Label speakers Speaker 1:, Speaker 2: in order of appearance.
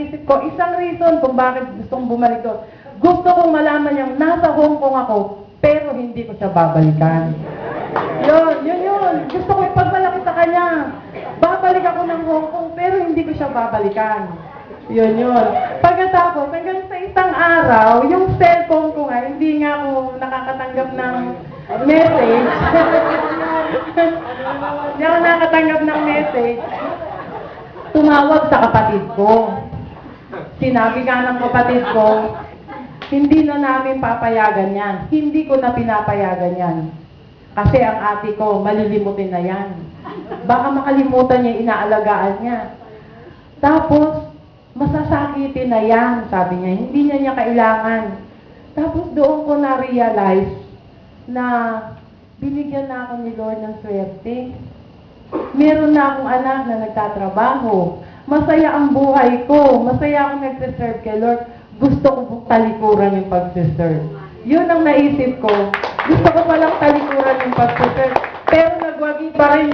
Speaker 1: naisip ko, isang reason kung bakit gustong bumalik doon. Gusto kong malaman niyang nasa Hong Kong ako, pero hindi ko siya babalikan. Yun. Gusto ko ipagmalaki sa kanya. Babalik ako ng Hong Kong, pero hindi ko siya babalikan. Yun. Pagkatapos, hanggang sa isang araw, yung cellphone ko nga, hindi nga ako nakakatanggap ng message. Hindi ako nakakatanggap ng message. Tumawag sa kapatid ko. Sinabi nga ng kapatid ko, hindi na namin papayagan yan. Hindi ko na pinapayagan yan. Kasi ang ate ko, malilimutin na yan. Baka makalimutan niya, inaalagaan niya. Tapos, masasakitin na yan, sabi niya. Hindi niya kailangan. Tapos doon ko na-realize na binigyan na ako ni Lord ng swerte. Meron na akong anak na nagtatrabaho. Masaya ang buhay ko. Masaya akong nagsiserve kay Lord. Gusto ko pong talikuran yung pagsiserve. Yun ang naisip ko. Gusto ko palang talikuran yung pagsiserve.